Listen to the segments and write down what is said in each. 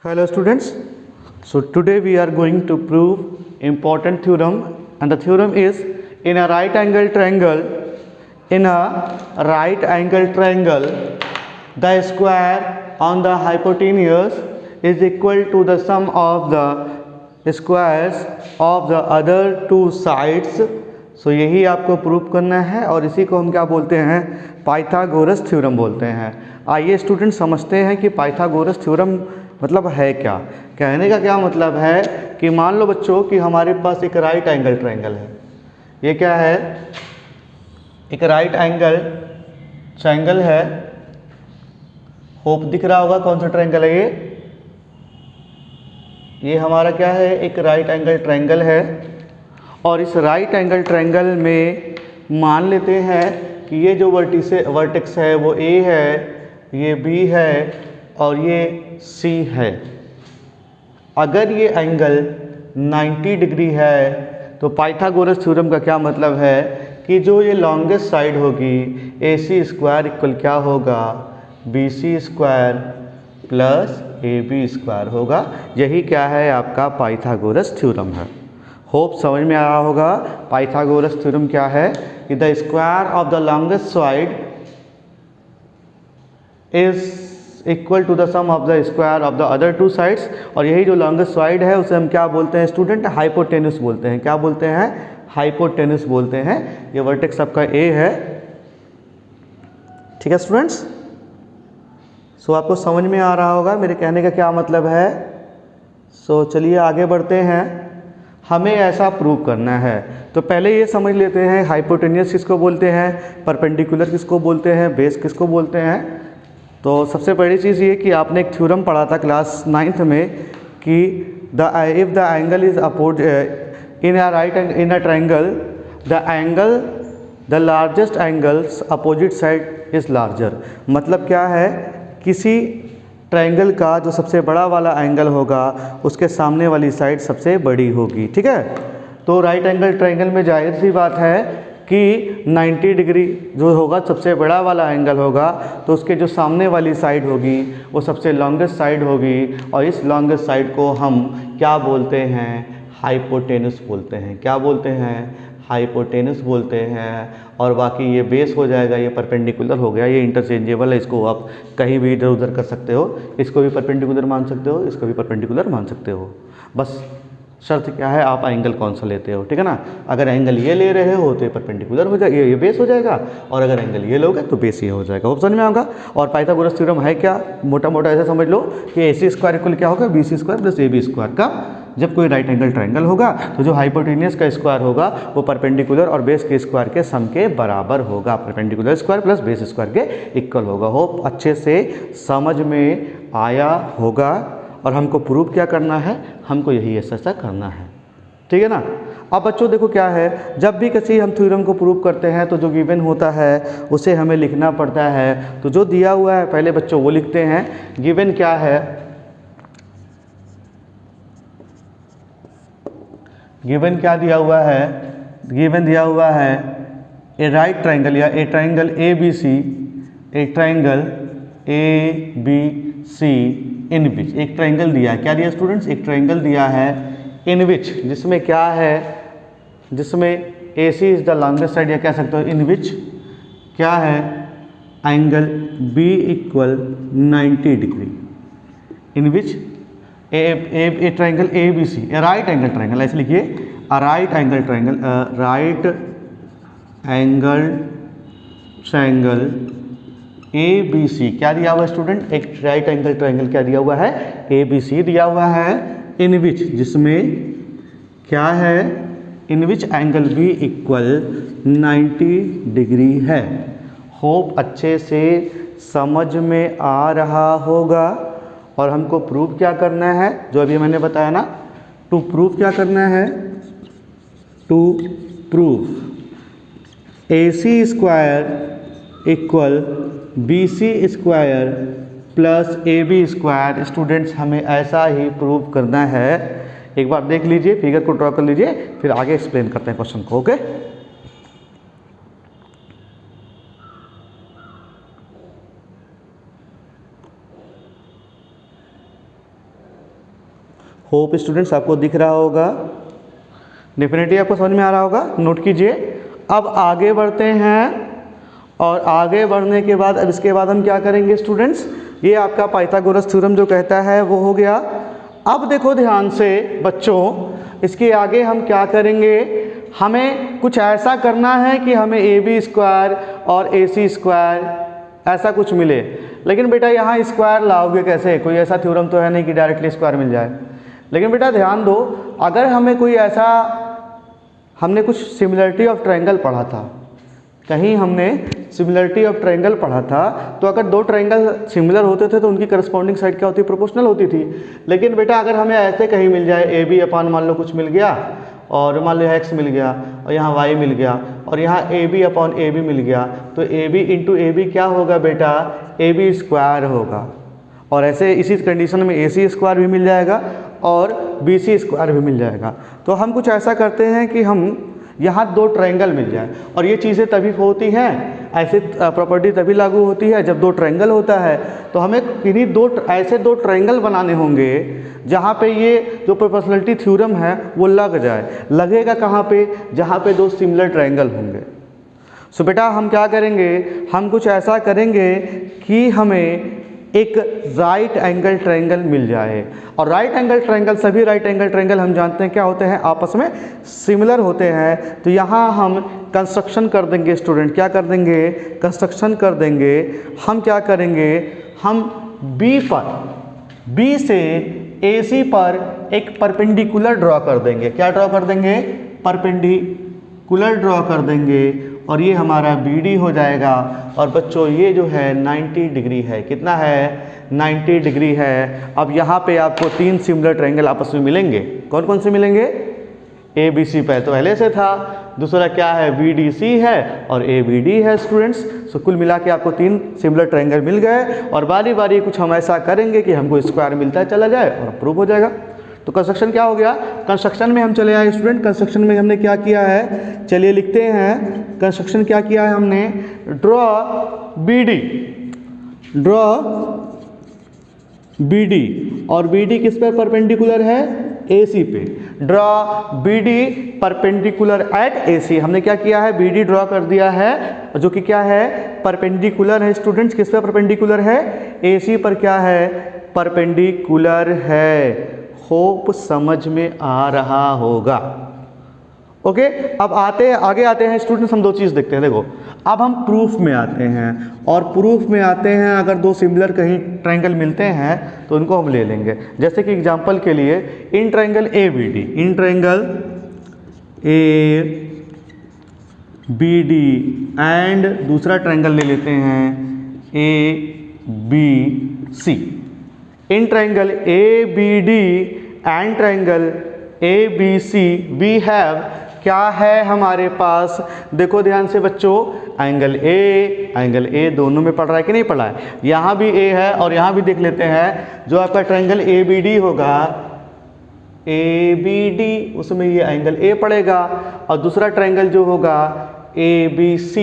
Hello students. So today we are going to prove important theorem, and the theorem is in a right angle triangle the square on the hypotenuse is equal to the sum of the squares of the other two sides. सो यही आपको prove करना है और इसी को हम क्या बोलते हैं, पाइथागोरस थ्योरम बोलते हैं। आइए स्टूडेंट समझते हैं कि पाइथागोरस थ्योरम मतलब है क्या। कहने का क्या मतलब है कि मान लो बच्चों कि हमारे पास एक राइट एंगल ट्रायंगल है। ये क्या है, एक राइट एंगल ट्रायंगल है। होप दिख रहा होगा कौन सा ट्रायंगल है ये हमारा क्या है, एक राइट एंगल ट्रायंगल है। और इस राइट एंगल ट्रायंगल में मान लेते हैं कि ये जो वर्टेक्स है वो ए है, ये बी है और ये सी है। अगर ये एंगल 90 डिग्री है तो पाइथागोरस थ्योरम का क्या मतलब है कि जो ये लॉन्गेस्ट साइड होगी ए सी स्क्वायर इक्वल क्या होगा, B C square plus A B square होगा। यही क्या है, आपका पाइथागोरस थ्योरम है। होप समझ में आया होगा। पाइथागोरस थ्योरम क्या है कि the square of the longest side is equal to the sum of the square of the other two sides. और यही जो लॉन्गेस्ट साइड है उसे हम क्या बोलते हैं स्टूडेंट, हाइपोटेन्यूस बोलते हैं। क्या बोलते हैं, हाइपोटेन्यूस बोलते हैं। ये वर्टेक्स आपका ए है, ठीक है स्टूडेंट्स। सो आपको समझ में आ रहा होगा मेरे कहने का क्या मतलब है। सो चलिए आगे बढ़ते हैं। हमें ऐसा प्रूव करना है तो पहले ये समझ लेते हैं हाइपोटेन्यूस किसको बोलते हैं, परपेंडिकुलर किसको बोलते हैं, बेस किसको बोलते हैं। तो सबसे बड़ी चीज़ ये कि आपने एक थ्योरम पढ़ा था क्लास 9th में कि if the angle is oppose in a triangle the largest angle's opposite side is larger. मतलब क्या है, किसी ट्रायंगल का जो सबसे बड़ा वाला एंगल होगा उसके सामने वाली साइड सबसे बड़ी होगी, ठीक है। तो राइट एंगल ट्रायंगल में जाहिर सी बात है कि 90 डिग्री जो होगा सबसे बड़ा वाला एंगल होगा तो उसके जो सामने वाली साइड होगी वो सबसे लॉन्गेस्ट साइड होगी। और इस लॉन्गेस्ट साइड को हम क्या बोलते हैं, हाइपोटेन्यूस बोलते हैं। क्या बोलते हैं, हाइपोटेन्यूस बोलते हैं। और बाकी ये बेस हो जाएगा, ये परपेंडिकुलर हो गया, ये इंटरचेंजेबल है। इसको आप कहीं भी इधर उधर कर सकते हो। इसको भी परपेंडिकुलर मान सकते हो, इसको भी परपेंडिकुलर मान सकते हो। बस शर्त क्या है, आप एंगल कौन सा लेते हो, ठीक है ना। अगर एंगल ये ले रहे हो तो ये परपेंडिकुलर हो जाएगा, ये बेस हो जाएगा। और अगर एंगल ये लोगे तो बेस ये हो जाएगा। वो समझ में आएगा। और पाइथागोरस थ्योरम है क्या, मोटा मोटा ऐसा समझ लो कि ए सी स्क्वायर इक्वल क्या होगा, B C square plus A B square का। जब कोई राइट एंगल ट्रायंगल होगा तो जो हाइपोटेन्यूस का स्क्वायर होगा वो परपेंडिकुलर और बेस के स्क्वायर के सम के बराबर होगा। Perpendicular square plus base square के इक्वल होगा। होप अच्छे से समझ में आया होगा। और हमको प्रूव क्या करना है, हमको यही ऐसा करना है, ठीक है ना। अब बच्चों देखो क्या है, जब भी किसी हम थ्योरम को प्रूव करते हैं तो जो गिवन होता है उसे हमें लिखना पड़ता है। तो जो दिया हुआ है पहले बच्चों वो लिखते हैं। गिवन क्या है, गिवन क्या दिया हुआ है, गिवन दिया हुआ है ए राइट ट्रायंगल या a triangle A B C, a triangle A B C in which. एक ट्रायंगल दिया है, क्या दिया स्टूडेंट्स, एक ट्रायंगल दिया है इन विच, जिसमें क्या है, जिसमें A C is the longest side, या कह सकते हो इन विच क्या है, angle B equal 90 degree. In which a triangle A B C, a right angle triangle, ऐसे लिखिए, a right angle triangle, right angle triangle A B C. क्या दिया हुआ है स्टूडेंट, एक राइट एंगल ट्रायंगल क्या दिया हुआ है, ए बी सी दिया हुआ है। इन विच, जिसमें क्या है, in which angle B equal 90 degree है। होप अच्छे से समझ में आ रहा होगा। और हमको प्रूव क्या करना है, जो अभी मैंने बताया ना, टू प्रूव क्या करना है, to prove A C square equal B C square plus A B square. Students हमें ऐसा ही प्रूव करना है। एक बार देख लीजिए, फिगर को ड्रॉ कर लीजिए, फिर आगे एक्सप्लेन करते हैं क्वेश्चन को। ओके, होप स्टूडेंट्स आपको दिख रहा होगा, डेफिनेटली आपको समझ में आ रहा होगा, नोट कीजिए। अब आगे बढ़ते हैं और आगे बढ़ने के बाद अब इसके बाद हम क्या करेंगे स्टूडेंट्स, ये आपका पाइथागोरस थ्योरम जो कहता है वो हो गया। अब देखो ध्यान से बच्चों, इसके आगे हम क्या करेंगे, हमें कुछ ऐसा करना है कि हमें AB स्क्वायर और AC स्क्वायर ऐसा कुछ मिले। लेकिन बेटा यहाँ स्क्वायर लाओगे कैसे, कोई ऐसा थ्योरम तो है नहीं कि डायरेक्टली स्क्वायर मिल जाए। लेकिन बेटा ध्यान दो, अगर हमें कोई ऐसा, हमने कुछ सिमिलरिटी ऑफ ट्रायंगल पढ़ा था, कहीं हमने सिमिलरिटी ऑफ ट्रायंगल पढ़ा था, तो अगर दो ट्रायंगल सिमिलर होते थे तो उनकी करस्पॉन्डिंग साइड क्या होती, प्रोपोर्शनल होती थी। लेकिन बेटा अगर हमें ऐसे कहीं मिल जाए AB अपान मान लो कुछ मिल गया और मान लो x मिल गया और यहाँ y मिल गया और यहाँ AB अपॉन AB मिल गया, तो AB इंटू AB क्या होगा बेटा, AB स्क्वायर होगा। और ऐसे इसी कंडीशन में AC स्क्वायर भी मिल जाएगा और BC स्क्वायर भी मिल जाएगा। तो हम कुछ ऐसा करते हैं कि हम यहाँ दो ट्रायंगल मिल जाए, और ये चीज़ें तभी होती हैं, ऐसे प्रॉपर्टी तभी लागू होती है जब दो ट्रायंगल होता है। तो हमें किन्हीं ऐसे दो ट्रायंगल बनाने होंगे जहाँ पे ये जो प्रोपोर्शनलिटी थ्योरम है वो लग जाए। लगेगा कहाँ पे, जहाँ पे दो सिमिलर ट्रायंगल होंगे। सो बेटा हम क्या करेंगे, हम कुछ ऐसा करेंगे कि हमें एक राइट एंगल ट्रायंगल मिल जाए। और राइट एंगल ट्रायंगल, सभी राइट एंगल ट्रायंगल हम जानते हैं क्या होते हैं, आपस में सिमिलर होते हैं। तो यहाँ हम कंस्ट्रक्शन कर देंगे स्टूडेंट, क्या कर देंगे, कंस्ट्रक्शन कर देंगे। हम क्या करेंगे, हम B से AC पर एक परपेंडिकुलर ड्रॉ कर देंगे। क्या ड्रॉ कर देंगे, परपेंडिकुलर ड्रॉ कर देंगे, और ये हमारा BD हो जाएगा। और बच्चों ये जो है 90 डिग्री है, कितना है, 90 डिग्री है। अब यहाँ पे आपको तीन सिमिलर ट्रायंगल आपस में मिलेंगे। कौन कौन से मिलेंगे, ABC तो पहले से था, दूसरा क्या है, BDC है और ABD है स्टूडेंट्स। सो कुल मिला के आपको तीन सिमिलर ट्रायंगल मिल गए, और बारी बारी कुछ हम ऐसा करेंगे कि हमको स्क्वायर मिलता चला जाए और प्रूव हो जाएगा। तो कंस्ट्रक्शन क्या हो गया, कंस्ट्रक्शन में हम चले आए स्टूडेंट। कंस्ट्रक्शन में हमने क्या किया है, चलिए लिखते हैं। कंस्ट्रक्शन क्या किया है हमने, ड्रॉ BD और BD किस पर परपेंडिकुलर है, AC पे। Draw BD perpendicular eight AC। हमने क्या किया है, BD ड्रॉ कर दिया है, जो कि क्या है, परपेंडिकुलर है स्टूडेंट्स। किस पर परपेंडिकुलर है, AC पर क्या है, परपेंडिकुलर है। होप समझ में आ रहा होगा। ओके, अब आगे आते हैं स्टूडेंट्स, हम दो चीज़ देखते हैं। देखो अब हम प्रूफ में आते हैं, और प्रूफ में आते हैं अगर दो सिमिलर कहीं ट्रायंगल मिलते हैं तो उनको हम ले लेंगे। जैसे कि एग्जांपल के लिए इन ट्रायंगल ABD एंड दूसरा ट्रायंगल ले लेते हैं ABC। In triangle ABD and triangle ABC we have, क्या है हमारे पास, देखो ध्यान से बच्चों, एंगल A दोनों में पड़ रहा है कि नहीं पड़ रहा है, यहाँ भी A है और यहाँ भी देख लेते हैं। जो आपका ट्रायंगल ABD होगा, ABD उसमें ये एंगल A पड़ेगा, और दूसरा ट्रायंगल जो होगा ABC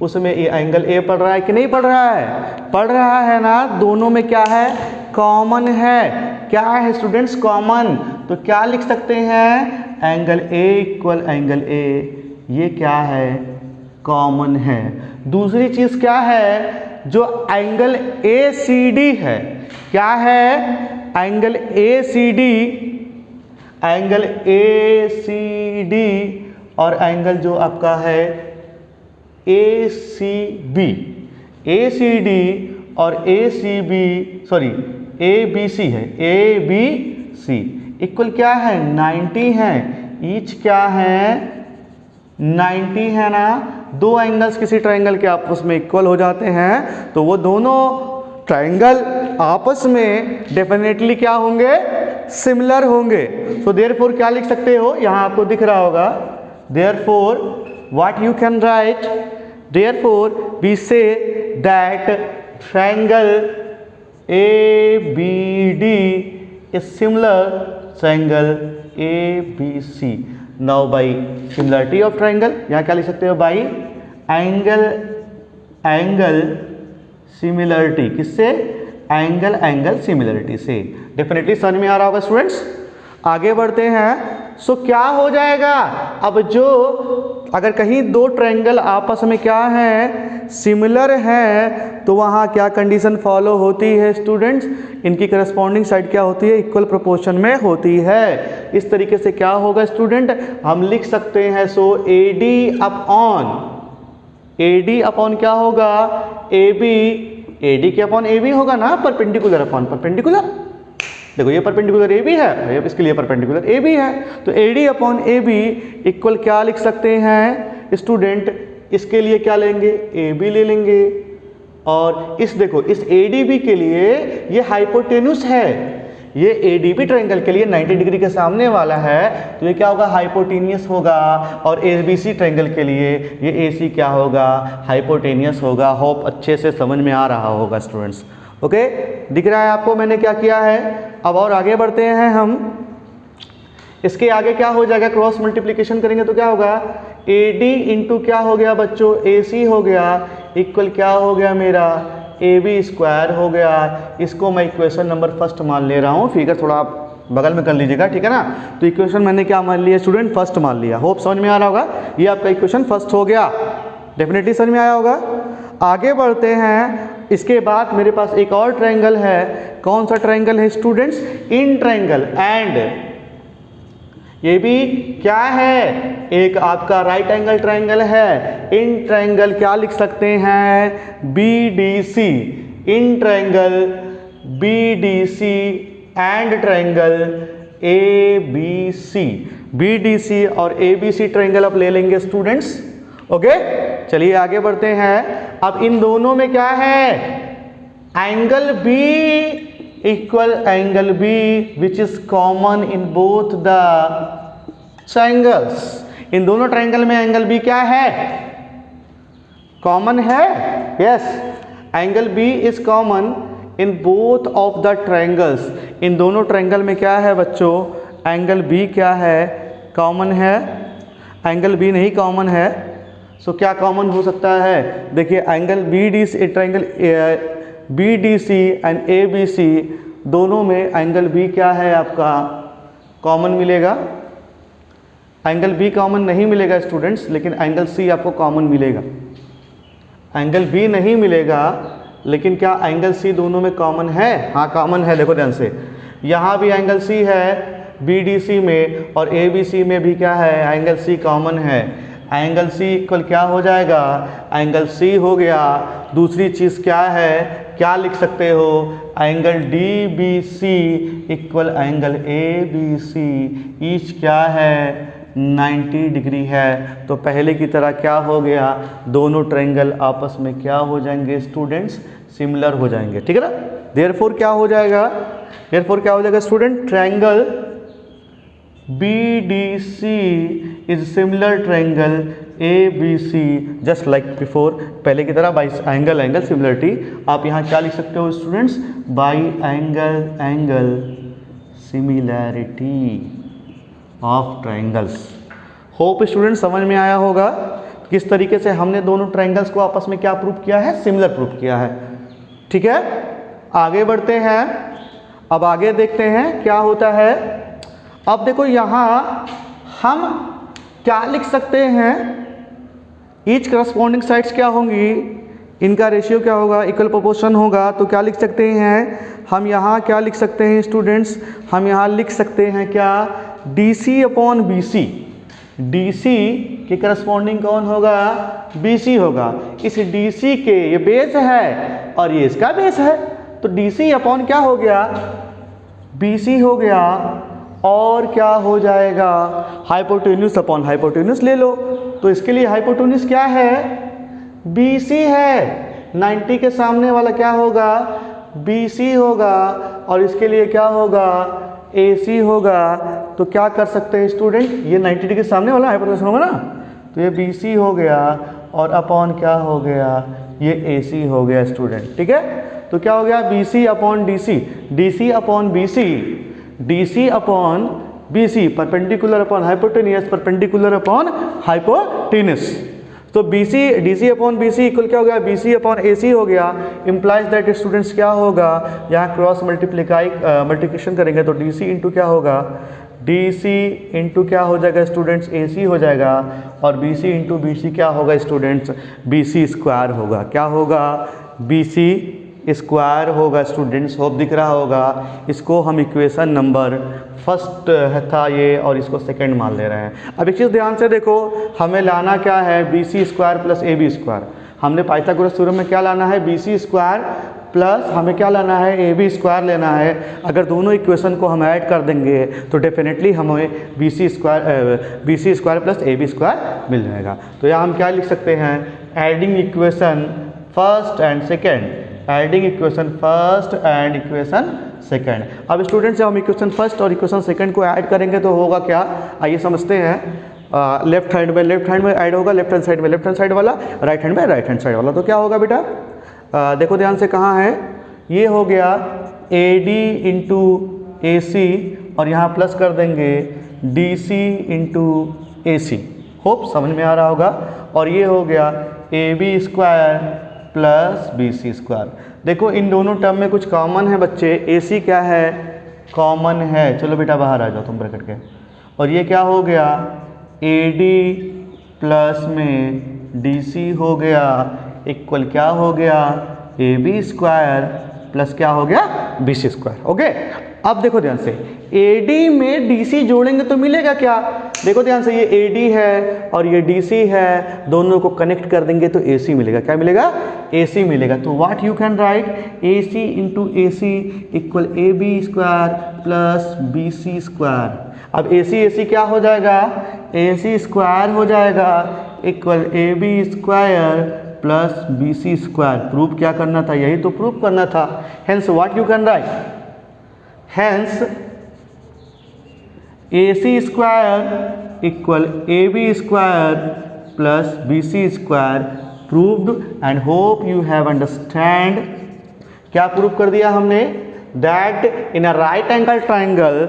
उसमें ये एंगल A पड़ रहा है कि नहीं पड़ रहा है, पड़ रहा है ना। दोनों में क्या है, कॉमन है। क्या है स्टूडेंट्स, कॉमन। तो क्या लिख सकते हैं, angle A equal angle A, ये क्या है, कॉमन है। दूसरी चीज क्या है, जो एंगल ACD है, क्या है, एंगल ACD और एंगल जो आपका है ACD और ABC है, ABC इक्वल क्या है, 90 है। ईच क्या है, 90 है ना। दो एंगल्स किसी ट्रायंगल के आपस में इक्वल हो जाते हैं तो वो दोनों ट्रायंगल आपस में डेफिनेटली क्या होंगे, सिमिलर होंगे। सो देयरफॉर क्या लिख सकते हो, यहाँ आपको दिख रहा होगा, therefore what you can write, therefore we say that triangle ABD is similar triangle ABC. Now by similarity of triangle, यहाँ क्या लिख सकते हो, by एंगल सिमिलरिटी, किससे, एंगल सिमिलरिटी से। डेफिनेटली समझ में आ रहा होगा स्टूडेंट्स। आगे बढ़ते हैं। सो क्या हो जाएगा, अब जो अगर कहीं दो ट्रायंगल आपस में क्या है, सिमिलर है, तो वहाँ क्या कंडीशन फॉलो होती है स्टूडेंट्स, इनकी करस्पॉन्डिंग साइड क्या होती है, इक्वल प्रोपोर्शन में होती है। इस तरीके से क्या होगा स्टूडेंट, हम लिख सकते हैं सो AD अपॉन क्या होगा, AD के अपॉन AB होगा ना, परपेंडिकुलर अपॉन परपेंडिकुलर। देखो ये परपेंडिकुलर AB है, इसके लिए परपेंडिकुलर AB है, तो AD अपॉन AB इक्वल क्या लिख सकते हैं स्टूडेंट, इसके लिए क्या लेंगे, AB ले लेंगे। और इस देखो इस ADB के लिए ये हाइपोटेन्यूस है, ये ADB ट्रायंगल के लिए 90 डिग्री के सामने वाला है, तो ये क्या होगा, हाइपोटेनियस होगा। और ABC ट्रायंगल के लिए ये AC क्या होगा, हाइपोटेनियस होगा। होप अच्छे से समझ में आ रहा होगा स्टूडेंट्स। ओके, दिख रहा है आपको मैंने क्या किया है। अब और आगे बढ़ते हैं हम, इसके आगे क्या हो जाएगा, क्रॉस मल्टीप्लिकेशन करेंगे तो क्या होगा, AD इंटू क्या हो गया बच्चों, AC हो गया, इक्वल क्या हो गया मेरा, AB स्क्वायर हो गया। इसको मैं इक्वेशन नंबर फर्स्ट मान ले रहा हूँ, फिगर थोड़ा आप बगल में कर लीजिएगा, ठीक है ना। तो इक्वेशन मैंने क्या मान लिया स्टूडेंट, फर्स्ट मान लिया। होप समझ में आ रहा होगा, ये आपका इक्वेशन फर्स्ट हो गया, डेफिनेटली समझ में आया होगा। आगे बढ़ते हैं, इसके बाद मेरे पास एक और ट्रायंगल है। कौन सा ट्रायंगल है स्टूडेंट्स, इन ट्रायंगल, एंड ये भी क्या है, एक आपका राइट एंगल ट्रायंगल है। इन ट्रायंगल क्या लिख सकते हैं, BDC, in triangle BDC and triangle ABC। BDC और ABC ट्रायंगल आप ले लेंगे स्टूडेंट्स। ओके, चलिए आगे बढ़ते हैं। अब इन दोनों में क्या है, angle B equal angle B which is common in both the triangles. इन दोनों ट्रायंगल में एंगल B क्या है, कॉमन है। Yes, angle B is common in both of the triangles. इन दोनों ट्रायंगल में क्या है बच्चों, एंगल B क्या है, कॉमन है। एंगल B नहीं कॉमन है, सो क्या कॉमन हो सकता है, देखिए angle BDC triangle BDC and ABC दोनों में एंगल B क्या है आपका, कॉमन मिलेगा। एंगल B कॉमन नहीं मिलेगा स्टूडेंट्स, लेकिन एंगल C आपको कॉमन मिलेगा। एंगल B नहीं मिलेगा, लेकिन क्या एंगल C दोनों में कॉमन है, हाँ कॉमन है। देखो ध्यान से, यहाँ भी एंगल C है BDC में, और ABC में भी क्या है, एंगल C कॉमन है। एंगल C इक्वल क्या हो जाएगा, एंगल C हो गया। दूसरी चीज़ क्या है, क्या लिख सकते हो, angle DBC equal angle ABC, each क्या है, 90 डिग्री है। तो पहले की तरह क्या हो गया, दोनों ट्रायंगल आपस में क्या हो जाएंगे स्टूडेंट्स, सिमिलर हो जाएंगे, ठीक है ना। देयरफॉर क्या हो जाएगा, देयरफॉर क्या हो जाएगा student, triangle BDC is similar triangle ABC just like before. पहले की तरह बाई एंगल एंगल सिमिलरिटी, आप यहाँ क्या लिख सकते हो students, by angle angle similarity of triangles. Hope student समझ में आया होगा किस तरीके से हमने दोनों ट्रायंगल्स को आपस में क्या प्रूव किया है, सिमिलर प्रूव किया है, ठीक है। आगे बढ़ते हैं, अब आगे देखते हैं क्या होता है। अब देखो यहाँ हम क्या लिख सकते हैं, ईच करस्पॉन्डिंग साइड्स क्या होंगी, इनका रेशियो क्या होगा, इक्वल प्रोपोर्शन होगा। तो क्या लिख सकते हैं हम यहाँ, क्या लिख सकते हैं स्टूडेंट्स, हम यहाँ लिख सकते हैं क्या, DC अपॉन BC। DC के करस्पॉन्डिंग कौन होगा, BC होगा। इस DC के ये बेस है और ये इसका बेस है, तो DC अपॉन क्या हो गया, BC हो गया। और क्या हो जाएगा, हाइपोटेन्यूस अपॉन हाइपोटेन्यूस ले लो। तो इसके लिए हाइपोटेन्यूस क्या है, BC है। 90 के सामने वाला क्या होगा, BC होगा, और इसके लिए क्या होगा, AC होगा। तो क्या कर सकते हैं स्टूडेंट, ये 90 डिग्री के सामने वाला हाइपोटेन्यूस होगा ना, तो ये BC हो गया, और अपॉन क्या हो गया, ये AC हो गया स्टूडेंट, ठीक है। तो क्या हो गया, BC upon DC, DC upon BC, DC upon BC, perpendicular upon hypotenuse, perpendicular upon hypotenuse. तो DC अपॉन BC इक्वल क्या हो गया, BC अपॉन AC हो गया। इम्प्लाइज दैट स्टूडेंट्स क्या होगा, यहाँ क्रॉस मल्टीप्लिकेशन करेंगे तो DC इंटू क्या होगा, DC इंटू क्या हो जाएगा स्टूडेंट्स, AC हो जाएगा, और BC इंटू BC क्या होगा स्टूडेंट्स, BC स्क्वायर होगा। क्या होगा, BC स्क्वायर होगा स्टूडेंट्स। होप दिख रहा होगा। इसको हम इक्वेशन नंबर फर्स्ट था ये, और इसको सेकंड मान ले रहे हैं। अब एक चीज़ ध्यान से देखो, हमें लाना क्या है, BC square plus AB square. हमने पाइथागोरस थ्योरम में क्या लाना है, BC स्क्वायर प्लस हमें क्या लाना है, AB स्क्वायर लेना है। अगर दोनों इक्वेशन को हम ऐड कर देंगे तो डेफिनेटली हमें BC square plus AB square मिल जाएगा। तो यहाँ हम क्या लिख सकते हैं, adding equation first and second, adding equation first and equation second. अब स्टूडेंट्स जब हम इक्वेशन फर्स्ट और इक्वेशन सेकेंड को ऐड करेंगे तो होगा क्या, आइए समझते हैं। लेफ्ट हैंड में ऐड होगा, लेफ्ट हैंड साइड में लेफ्ट हैंड साइड वाला, राइट हैंड में राइट हैंड साइड वाला। तो क्या होगा बेटा, देखो ध्यान से, कहाँ है, ये हो गया AD इंटू AC, और यहाँ प्लस कर देंगे DC इंटू AC। होप समझ में आ रहा होगा। और ये हो गया AB square plus BC square. देखो इन दोनों टर्म में कुछ कॉमन है बच्चे, AC क्या है, कॉमन है। चलो बेटा बाहर आ जाओ तुम ब्रैकेट के। और ये क्या हो गया, AD प्लस में DC हो गया, इक्वल क्या हो गया, AB स्क्वायर प्लस क्या हो गया, BC स्क्वायर। ओके, अब देखो ध्यान से, AD में DC जोड़ेंगे तो मिलेगा क्या, देखो ध्यान से, ये AD है और ये DC है, दोनों को कनेक्ट कर देंगे तो AC मिलेगा। क्या मिलेगा, AC मिलेगा। तो what you can right, AC into AC equal AB square plus BC square. अब AC क्या हो जाएगा, AC स्क्वायर हो जाएगा equal AB square plus BC square. Proof क्या करना था, यही तो प्रूफ करना था। Hence what you can right, hence AC square equal AB square plus BC square proved. And hope you have understand. क्या प्रूव कर दिया हमने, that in a right angle triangle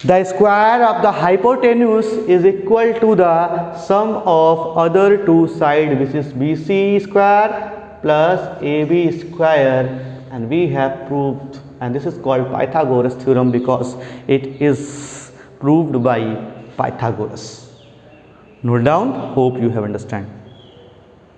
the square of the hypotenuse is equal to the sum of other two sides, which is BC square plus AB square, and we have proved, and this is called Pythagoras theorem because it is proved by Pythagoras. Note down, hope you have understand.